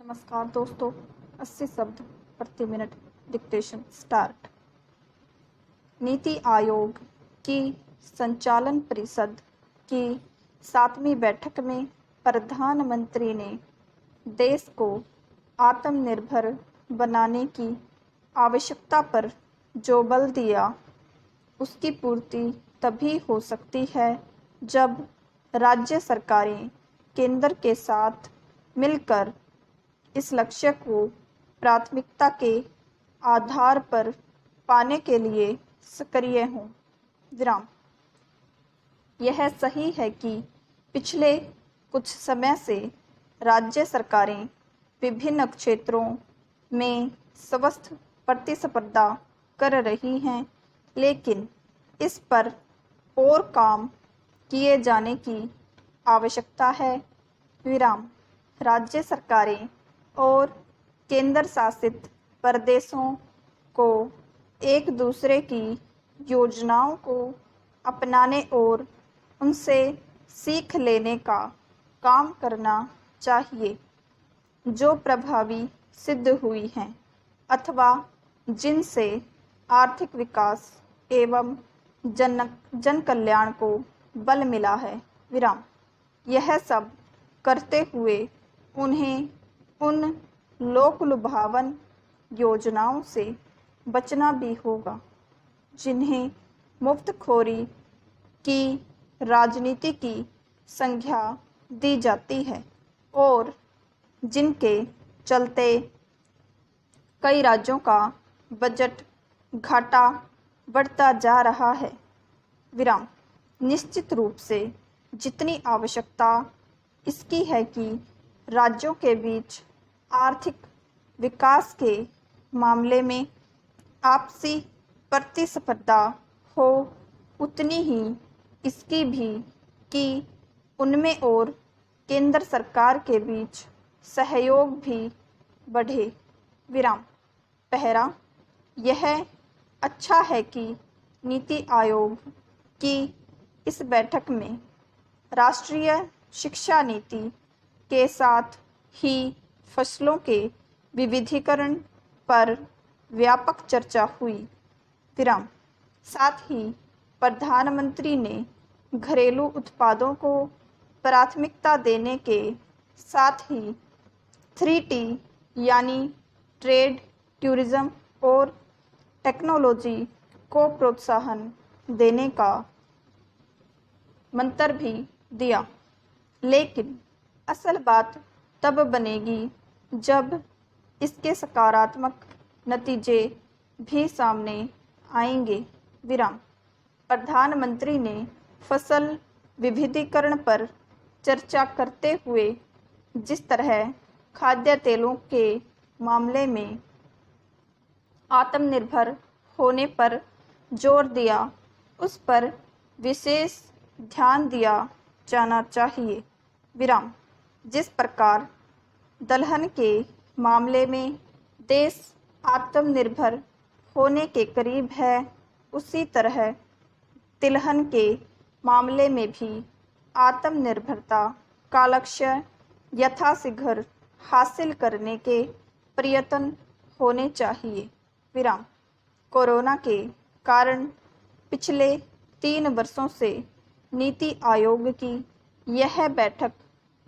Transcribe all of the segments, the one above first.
नमस्कार दोस्तों। 80 शब्द प्रति minute dictation start. NITI Aayog की संचालन परिषद की 7वीं बैठक में प्रधानमंत्री ने देश को आत्मनिर्भर बनाने की आवश्यकता पर जो बल दिया, उसकी पूर्ति तभी हो सकती है जब राज्य सरकारें केंद्र के साथ मिलकर इस लक्ष्य को प्राथमिकता के आधार पर पाने के लिए सक्रिय हों। विराम। यह सही है कि पिछले कुछ समय से राज्य सरकारें विभिन्न क्षेत्रों में स्वस्थ प्रतिस्पर्धा कर रही हैं, लेकिन इस पर और काम किए जाने की आवश्यकता है। विराम। राज्य सरकारें और केंद्र शासित प्रदेशों को एक दूसरे की योजनाओं को अपनाने और उनसे सीख लेने का काम करना चाहिए, जो प्रभावी सिद्ध हुई हैं अथवा जिनसे आर्थिक विकास एवं जन कल्याण को बल मिला है। विराम। यह सब करते हुए उन्हें उन लोक लुभावन योजनाओं से बचना भी होगा जिन्हें मुफ्तखोरी की राजनीति की संज्ञा दी जाती है और जिनके चलते कई राज्यों का बजट घाटा बढ़ता जा रहा है। विराम। निश्चित रूप से जितनी आवश्यकता इसकी है कि राज्यों के बीच आर्थिक विकास के मामले में आपसी प्रतिस्पर्धा हो, उतनी ही इसकी भी कि उनमें और केंद्र सरकार के बीच सहयोग भी बढ़े। विराम। पहला, यह अच्छा है कि नीति आयोग की इस बैठक में राष्ट्रीय शिक्षा नीति के साथ ही फसलों के विविधीकरण पर व्यापक चर्चा हुई। विराम। साथ ही प्रधानमंत्री ने घरेलू उत्पादों को प्राथमिकता देने के साथ ही 3T यानी ट्रेड, टूरिज्म और टेक्नोलॉजी को प्रोत्साहन देने का मंत्र भी दिया। लेकिन असल बात तब बनेगी जब इसके सकारात्मक नतीजे भी सामने आएंगे। विराम। प्रधानमंत्री ने फसल विविधीकरण पर चर्चा करते हुए जिस तरह खाद्य तेलों के मामले में आत्मनिर्भर होने पर जोर दिया, उस पर विशेष ध्यान दिया जाना चाहिए। विराम। जिस प्रकार दलहन के मामले में देश आत्मनिर्भर होने के करीब है, उसी तरह तिलहन के मामले में भी आत्मनिर्भरता का लक्ष्य यथाशीघ्र हासिल करने के प्रयत्न होने चाहिए। विराम। कोरोना के कारण पिछले 3 वर्षों से नीति आयोग की यह बैठक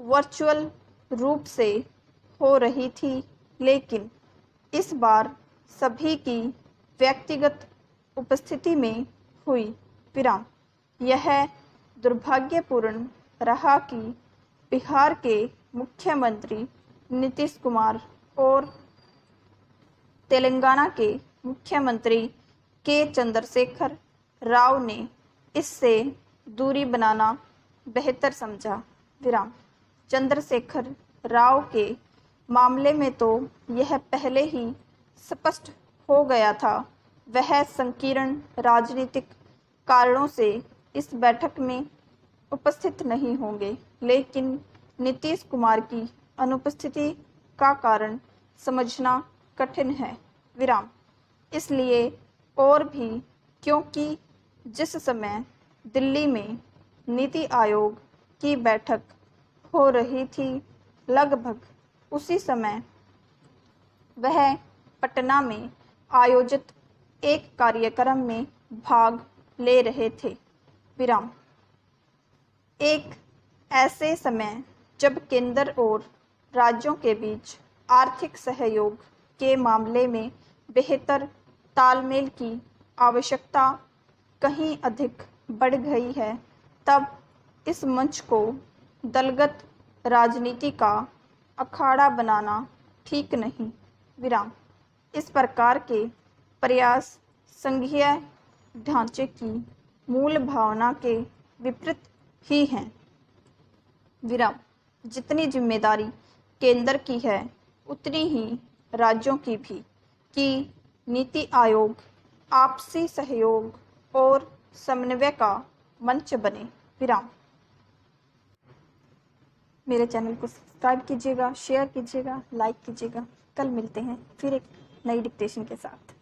वर्चुअल रूप से हो रही थी, लेकिन इस बार सभी की व्यक्तिगत उपस्थिति में हुई। विराम। यह दुर्भाग्यपूर्ण रहा कि बिहार के मुख्यमंत्री नीतीश कुमार और तेलंगाना के मुख्यमंत्री के चंद्रशेखर राव ने इससे दूरी बनाना बेहतर समझा। विराम। चंद्रशेखर राव के मामले में तो यह पहले ही स्पष्ट हो गया था, वह संकीर्ण राजनीतिक कारणों से इस बैठक में उपस्थित नहीं होंगे, लेकिन नीतीश कुमार की अनुपस्थिति का कारण समझना कठिन है। विराम। इसलिए और भी क्योंकि जिस समय दिल्ली में नीति आयोग की बैठक हो रही थी, लगभग उसी समय वह पटना में आयोजित एक कार्यक्रम में भाग ले रहे थे। विराम। एक ऐसे समय जब केंद्र और राज्यों के बीच आर्थिक सहयोग के मामले में बेहतर तालमेल की आवश्यकता कहीं अधिक बढ़ गई है, तब इस मंच को दलगत राजनीति का अखाड़ा बनाना ठीक नहीं। विराम। इस प्रकार के प्रयास संघीय ढांचे की मूल भावना के विपरीत ही हैं। विराम। जितनी जिम्मेदारी केंद्र की है उतनी ही राज्यों की भी, कि नीति आयोग आपसी सहयोग और समन्वय का मंच बने। विराम। मेरे चैनल को सब्सक्राइब कीजिएगा, शेयर कीजिएगा, लाइक कीजिएगा। कल मिलते हैं फिर एक नई डिक्टेशन के साथ।